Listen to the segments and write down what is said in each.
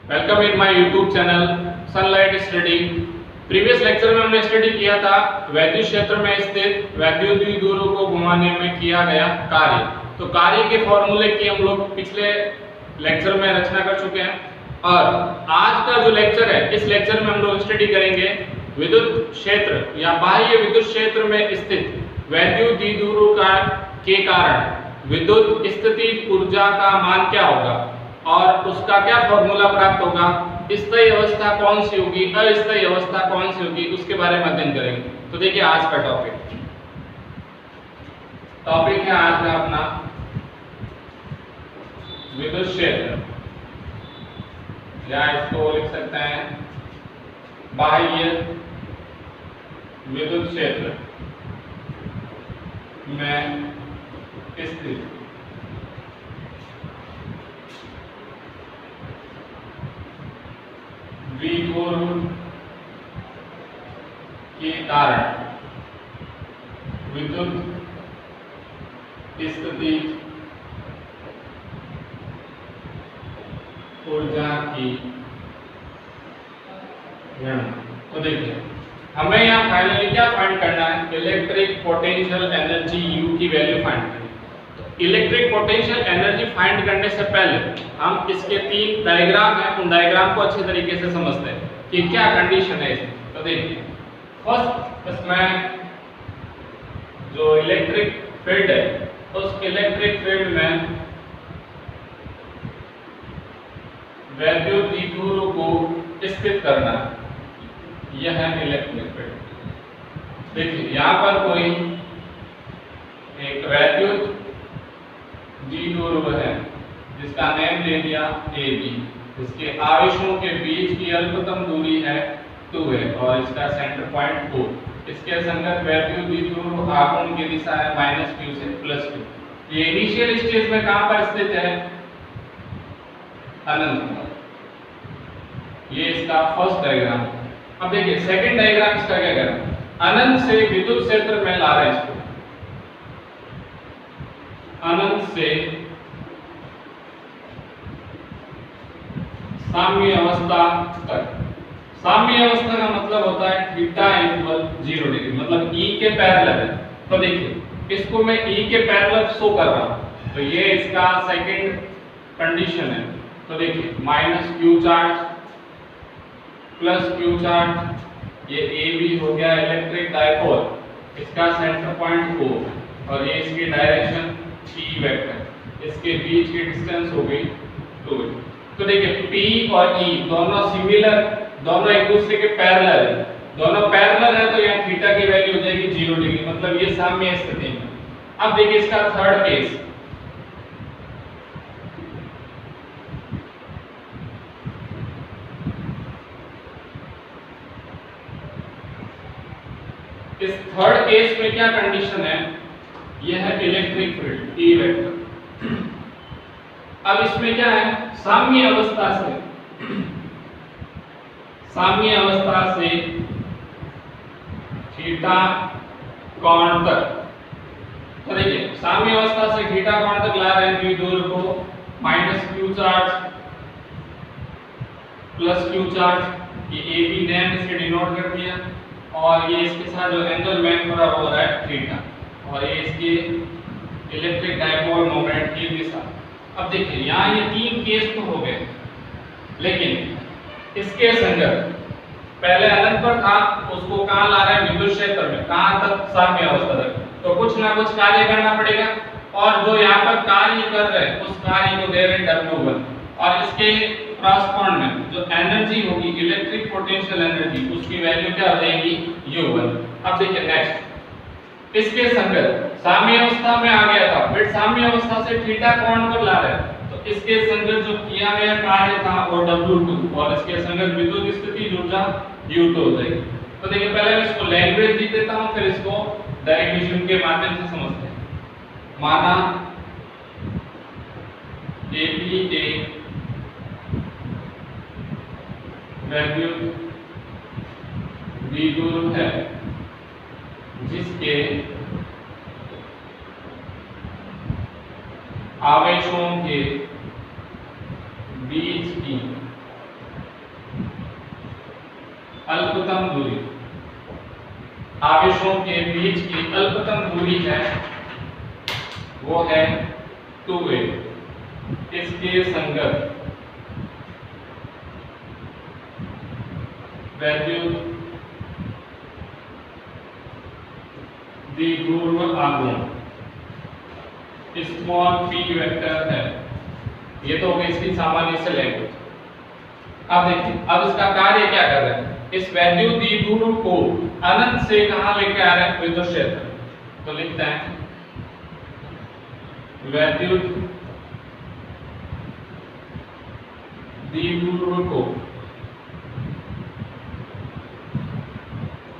Welcome in my YouTube channel sunlight study. Previous lecture में हमने study किया था वैद्युत क्षेत्र में स्थित वैद्युत द्विध्रुवों को घुमाने में किया गया कार्य। तो कार्य के फॉर्मूले की हम लोग पिछले लेक्चर में रचना कर चुके हैं और आज का जो लेक्चर है इस लेक्चर में हम लोग स्टडी करेंगे विद्युत क्षेत्र या बाह्य विद्युत क्षेत्र में स्थित वैद्युत द्विध्रुवों के कारण विद्युत स्थितिज ऊर्जा का मान क्या होगा और उसका क्या फॉर्मूला प्राप्त होगा, स्थायी अवस्था कौन सी होगी, अस्थायी अवस्था कौन सी होगी, उसके बारे में अध्ययन करेंगे। तो देखिए आज का टॉपिक है आज का अपना विद्युत क्षेत्र, या इसको लिख सकते हैं बाह्य विद्युत क्षेत्र में स्थित द्विध्रुव के कारण विद्युत स्थितिज ऊर्जा की गणना। तो देखिए हमें यहाँ फाइनली क्या फाइंड करना है, इलेक्ट्रिक पोटेंशियल एनर्जी U की वैल्यू फाइंड करनी है। इलेक्ट्रिक पोटेंशियल एनर्जी फाइंड करने से पहले हम इसके तीन डायग्राम है, उन डायग्राम को अच्छे तरीके से समझते हैं कि क्या कंडीशन है इसमें। तो देखिए फर्स्ट इसमें जो इलेक्ट्रिक फील्ड है उस इलेक्ट्रिक फील्ड में वैद्युत द्विध्रुव को स्थित करना, यह है इलेक्ट्रिक फील्ड। देखिए यहाँ पर कोई एक वैद्युत द्विध्रुव है जिसका नेम ले दिया AB, इसके आवेशों के बीच की अल्पतम दूरी है 2 है और इसका सेंटर पॉइंट O। इसके संगत वैद्युत द्विध्रुव आघूर्ण की दिशा है -q से +q। ये इनिशियल स्टेज में कहां पर स्थित है, अनंत। ये इसका फर्स्ट डायग्राम। अब देखिए सेकंड डायग्राम इसका क्या कह रहा है, अनंत से विद्युत क्षेत्र में ला रहा है इसको, अनंत से साम्य अवस्था तक। साम्य अवस्था का मतलब होता है थीटा इक्वल 0 डिग्री, मतलब E के पैरेलल है। तो देखिए इसको मैं E के पैरेलल शो कर रहा हूं, तो ये इसका सेकंड कंडीशन है। तो देखिए -q चार्ज +q चार्ज, ये AB हो गया इलेक्ट्रिक डायपोल, इसका सेंटर पॉइंट O और ये इसकी डायरेक्शन P वेक्टर, इसके बीच की डिस्टेंस हो गई 2। तो देखिए P और E दोनों सिमिलर, दोनों एक दूसरे के पैरेलल है, दोनों पैरेलल है, तो यहाँ थीटा की वैल्यू हो जाएगी 0 डिग्री, मतलब ये साम्य स्थिति में। अब देखिए इसका थर्ड केस, इस थर्ड केस में क्या कंडीशन है, यह है इलेक्ट्रिक फील्ड E वेक्टर। अब इसमें क्या है, साम्य अवस्था से थीटा कोण तक। तो देखिए साम्य अवस्था से थीटा कोण तक ला रहे हैं द्विध्रुव को, -q चार्ज +q चार्ज, ये AB नेम इसके डिनोट कर दिया और ये इसके साथ जो एंगल मेक हो रहा है थीटा, और ये इसकी इलेक्ट्रिक डायपोल मोमेंट की दिशा। अब देखिए यहाँ ये तीन केस तो हो गए, लेकिन इसके संगत पहले अनंत पर था, उसको कहाँ ला रहे हैं, विद्युत क्षेत्र में, कहाँ तक, साम्य अवस्था तक। तो कुछ ना कुछ कार्य करना पड़ेगा और जो यहाँ पर कार्य कर रहे हैं उस कार्य को दे रहे हैं W1 और इसके क्रॉसपोंड में जो एनर्जी होगी इलेक्ट्रिक पोटेंशियल एनर्जी, उसकी वैल्यू क्या हो जाएगी U1। अब देखिए नेक्स्ट इसके संगत साम्य अवस्था में आ गया था, फिर साम्य अवस्था से थीटा कोण पर ला रहे हैं, तो इसके संगत जो किया गया कार्य था वो W2 और इसके संगत विद्युत स्थितिज ऊर्जा U2 हो जाएगी। तो देखिए पहले मैं इसको लैंग्वेज लिख देता हूं, फिर इसको डेरिवेशन के माध्यम से समझते हैं। माना AB एक वैद्युत द्विध्रुव है जिसके आवेशों के बीच की अल्पतम दूरी, आवेशों के बीच की अल्पतम दूरी है वो है 2a। इसके संगत वैद्युत द्विध्रुव आघूर्ण स्मॉल p वेक्टर है। ये तो हो गई इसकी सामान्य से लैंग्वेज। अब देखिए, अब इसका कार्य क्या कर रहा है, इस वैद्युत द्विध्रुव को अनंत से कहां लेके आ रहा है, विद्युत क्षेत्र। तो लिखते हैं वैद्युत द्विध्रुव को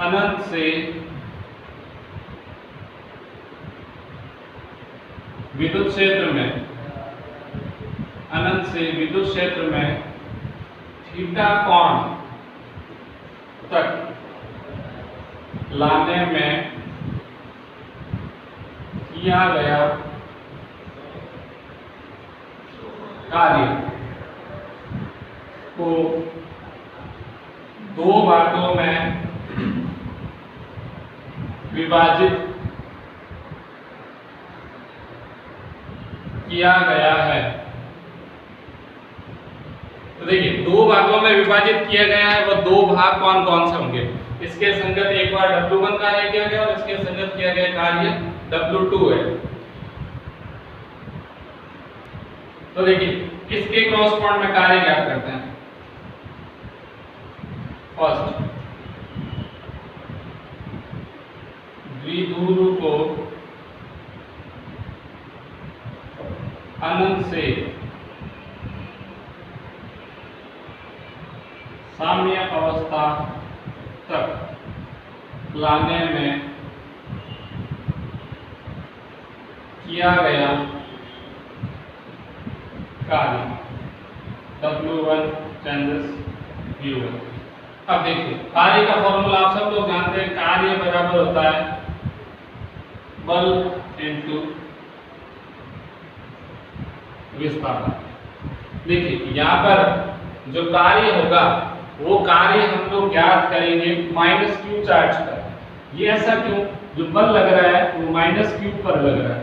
अनंत से विद्युत क्षेत्र में, अनंत से विद्युत क्षेत्र में थीटा कोण तक लाने में किया गया कार्य को दो भागों में विभाजित किया गया है। तो देखिए, दो भागों में विभाजित किया गया है, वो दो भाग कौन कौन से होंगे, इसके संगत एक बार W1 कार्य किया गया और इसके संगत किया गया कार्य W2 है। तो देखिए, इसके क्रॉसपॉन्ड में कार्य ज्ञात करते हैं। फर्स्ट, द्विध्रुव को अनंत से साम्य अवस्था तक लाने में किया गया कार्य W1 चेंजेस V1। अब देखिए, कार्य का फॉर्मूला आप सब लोग जानते हैं, कार्य बराबर होता है बल इनटू विस्थापन। देखिए, यहाँ पर जो कार्य होगा वो कार्य हम लोग ज्ञात करेंगे -q चार्ज पर। ये ऐसा क्यों, जो बल लग रहा है वो -q पर लग रहा है,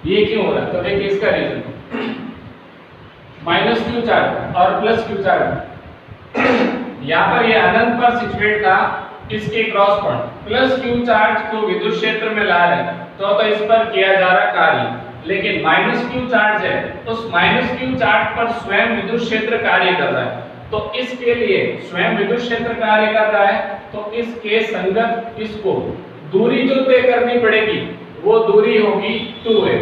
ये क्यों हो रहा है? तो देखिए, इसका रीजन -q चार्ज और +q चार्ज, यहाँ पर ये अनंत पर सिचुएट था, इसके क्रॉस पॉइंट +q चार्ज को विद्युत क्षेत्र में ला रहे हैं, तो इस पर किया जा रहा कार्य। लेकिन -q चार्ज है, उस -q चार्ज पर स्वयं विद्युत क्षेत्र कार्य कर रहा है, तो इसके लिए स्वयं विद्युत क्षेत्र कार्य कर रहा है, तो इसके संगत इसको दूरी जो तय करनी पड़ेगी वो दूरी होगी 2a।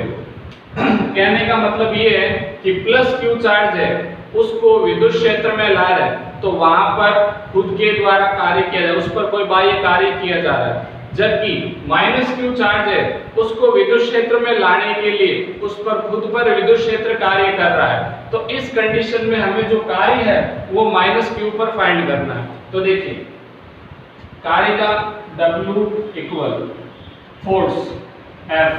कहने का मतलब ये है कि +q चार्ज है, उसको विद्युत क्षेत्र में ला रहा है, तो वहां पर खुद के द्वारा कार्य किया जा रहा है, उस पर कोई बाह्य कार्य किया जा रहा है। जबकि -q चार्ज है, उसको विद्युत क्षेत्र में लाने के लिए उस पर खुद पर विद्युत क्षेत्र कार्य कर रहा है। तो इस कंडीशन में हमें जो कार्य है वो -q पर फाइंड करना है। तो देखिए, कार्य का W इक्वल फोर्स F,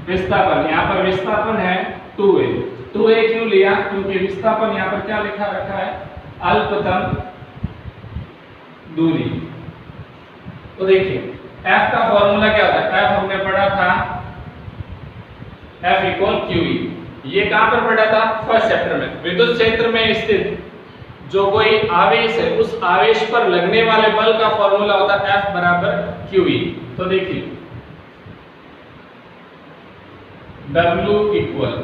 विस्थापन, यहाँ पर विस्थापन है 2a। 2a क्यों लिया? क्योंकि विस्थापन यहाँ पर क्या लिखा रखा है, अल्पतम दूरी। तो देखिए, F का फॉर्मूला क्या होता है, F हमने पढ़ा था F इक्वल QE। ये कहां पर पढ़ा था? फर्स्ट चैप्टर में। विद्युत क्षेत्र में स्थित जो कोई आवेश है, उस आवेश पर लगने वाले बल का फॉर्मूला होता है F बराबर QE। तो देखिए, W इक्वल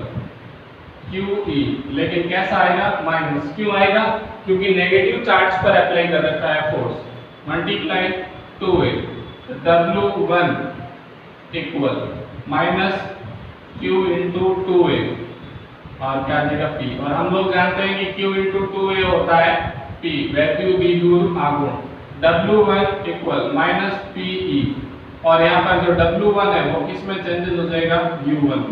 QE, लेकिन कैसा आएगा, माइनस। क्यों आएगा? क्योंकि नेगेटिव चार्ज पर अप्लाई कर रखा है force, multiply 2a। W1 equal -q into 2a, और क्या आ जाएगा P। और हम लोग जानते हैं कि q इंटू 2a होता है P, वैद्युत द्विध्रुव आघूर्ण। W1 इक्वल -PE, और यहाँ पर जो W1 है वो किस में चेंजेस हो जाएगा, U1।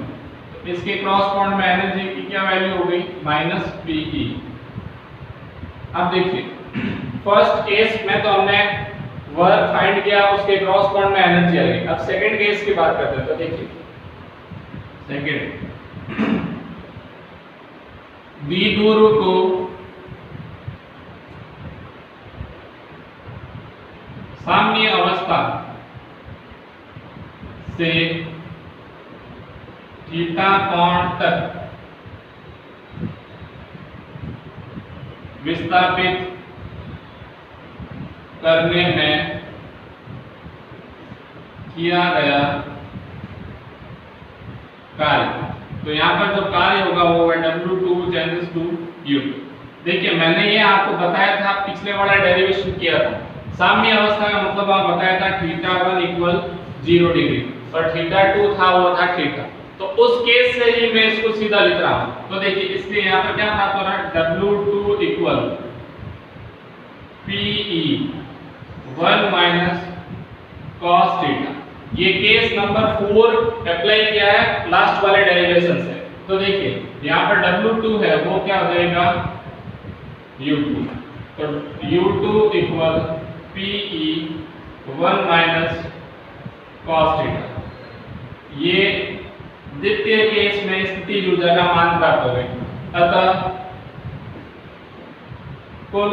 इसके क्रॉस पॉइंट में एनर्जी की क्या वैल्यू हो गई, -PE। अब देखिए, फर्स्ट केस में तो हमने वर्क फाइंड किया, उसके क्रॉस पॉइंट में एनर्जी आ गई। अब सेकंड केस की बात करते हैं। तो देखिए, सेकंड, द्विध्रुव को से थीटा कोण तक विस्थापित करने में किया गया कार्य। तो यहाँ पर जो कार्य होगा वो है W2 चेंजेस टू U2। देखिए मैंने ये आपको बताया था, पिछले वाला डेरिवेशन किया था। साम्य अवस्था का मतलब आप बताया था थीटा 1 इक्वल 0 डिग्री और थीटा 2 था वो था थीटा। तो उस केस से ही मैं इसको सीधा लिख रहा हूं। तो देखिए इसलिए यहाँ पर क्या प्राप्त हो रहा है, W2 equal PE 1 minus cos theta. ये केस नंबर 4 अप्लाई किया है लास्ट वाले डेरिवेशन से। तो देखिए यहाँ पर W2 है वो क्या हो जाएगा U2। तो U2 equal PE 1 minus cos theta. ये द्वितीय केस में स्थितिज ऊर्जा का मान प्राप्त हो गई। अतः कुल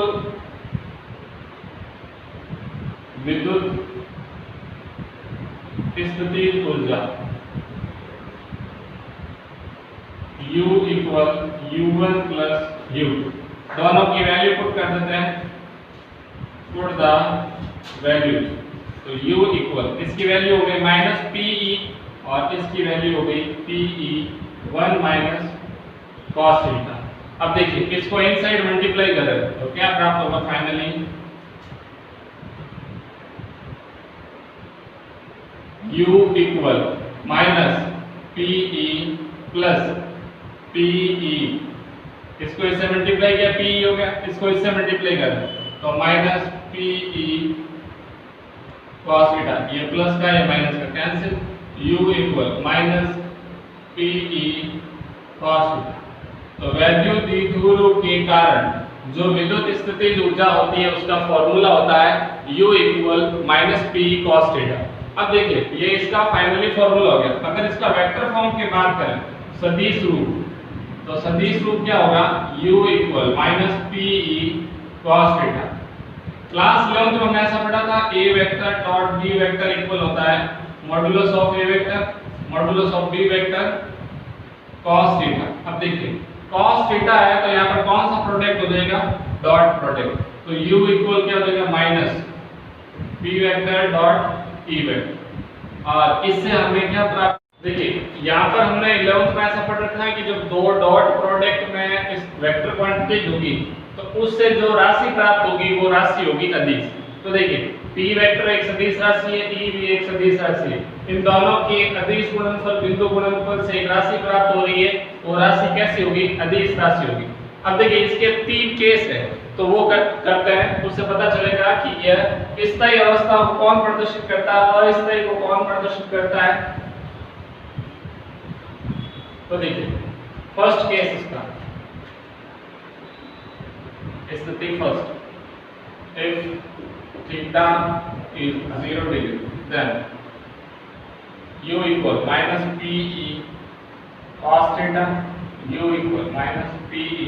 विद्युत स्थितिज ऊर्जा U equal U1 plus U2। दोनों की वैल्यू पुट कर देते हैं, पुट द वैल्यू। तो U इक्वल इसकी वैल्यू हो गई माइनस PE और इसकी वैल्यू हो गई PE 1 माइनस cos थीटा। अब देखिए इसको इनसाइड मल्टीप्लाई करें तो क्या प्राप्त होगा finally, U equal minus PE plus PE। इसको इससे मल्टीप्लाई किया PE हो गया, इसको इससे मल्टीप्लाई करें तो माइनस PE cos थीटा। ये प्लस का ये माइनस का cancel. U equal minus PE cos theta. तो वैद्युत द्विध्रुव के कारण जो विद्युत स्थितिज ऊर्जा होती है उसका फॉर्मूला होता है U equal minus PE cos theta. अब देखिए ये इसका फाइनली फॉर्मूला हो गया। अगर इसका वेक्टर फॉर्म की बात करें सदिश रूप, तो सदिश रूप क्या होगा, U equal minus PE cos theta. Class 11 में हमने ऐसा पढ़ा था A vector dot B vector equal होता है modulus of A vector modulus of B vector cos theta. अब देखिए cos थीटा है तो यहाँ पर कौन सा प्रोडक्ट हो जाएगा, डॉट प्रोडक्ट। तो U इक्वल क्या हो जाएगा minus B vector dot E vector. और इससे हमें क्या प्राप्त, देखिए यहाँ पर हमने 11th में ऐसा पढ़ रखा है कि जब दो डॉट प्रोडक्ट में इस वेक्टर क्वांटिटी होगी तो उससे जो राशि प्राप्त होगी वो राशि होगी अदिश। तो देखिए P वेक्टर एक सदिश राशि है, E भी एक सदिश राशि है। इन दोनों के अदिश गुणनफल बिंदु गुणनफल से एक राशि प्राप्त हो रही है, वो राशि कैसी होगी, अदिश राशि होगी। अब देखिए इसके 3 केस है तो वो करते हैं, उससे पता चलेगा कि यह स्थायी अवस्था को कौन प्रदर्शित करता है, अस्थायी को कौन प्रदर्शित करता है। तो देखिए फर्स्ट केस इसका स्थिति first, if theta is 0 degree then U equal minus PE cos theta, U equal minus PE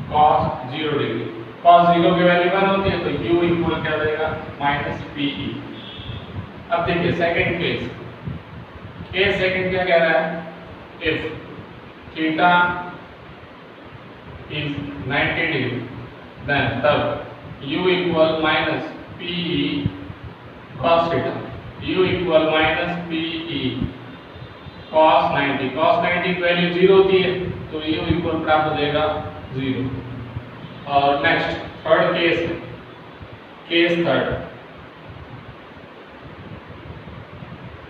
cos 0 degree। cos 0 की वैल्यू 1 होती है तो U इक्वल क्या देगा माइनस PE। अब देखिए सेकंड केस, केस सेकंड क्या कह रहा है, if theta is 90 degree then तब U equal minus PE cos theta, U equal minus PE cos 90। cos 90 की वैल्यू 0 होती है तो U इक्वल प्राप्त हो जाएगा 0। और नेक्स्ट थर्ड केस है, case third,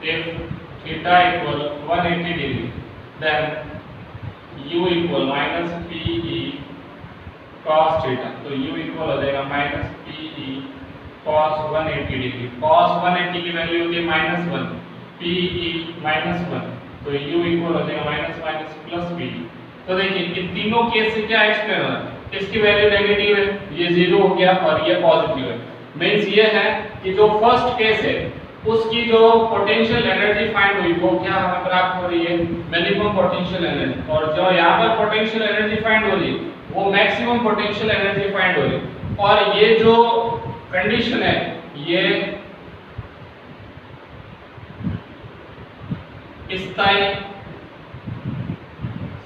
if theta equal 180 degree then U equal minus PE cos theta. तो U इक्वल हो जाएगा minus PE cos 180 degree. cos 180 की वैल्यू होती है -1, PE -1 तो U इक्वल हो जाएगा माइनस माइनस प्लस PE। तो देखिए इन तीनों केस से क्या एक्सप्लेन हो रहा है, इसकी वैल्यू नेगेटिव है, ये 0 हो गया और ये पॉजिटिव है। मींस ये है कि जो फर्स्ट केस है उसकी जो पोटेंशियल एनर्जी फाइंड हुई वो क्या हमें प्राप्त हो रही है, मिनिमम पोटेंशियल एनर्जी। और जो यहाँ पर पोटेंशियल एनर्जी फाइंड हो रही है वो मैक्सिमम पोटेंशियल एनर्जी फाइंड हो रही है। और ये जो कंडीशन है ये स्थायी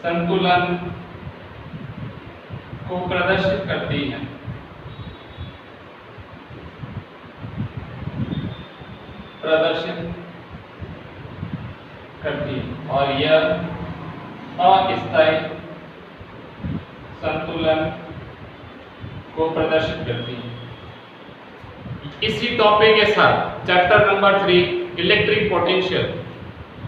संतुलन को प्रदर्शित करती है। और यह अस्थायी संतुलन को प्रदर्शित करती है। इसी टॉपिक के साथ chapter number 3 electric potential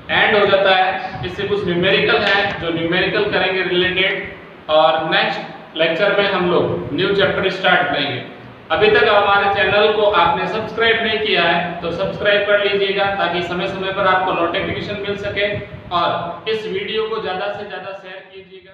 and हो जाता है। इससे कुछ न्यूमेरिकल है जो न्यूमेरिकल करेंगे रिलेटेड, और नेक्स्ट लेक्चर में हम लोग न्यू चैप्टर स्टार्ट करेंगे। अभी तक हमारे चैनल को आपने सब्सक्राइब नहीं किया है तो सब्सक्राइब कर लीजिएगा ताकि समय समय पर आपको नोटिफिकेशन मिल सके, और इस वीडियो को ज़्यादा से ज़्यादा शेयर कीजिएगा।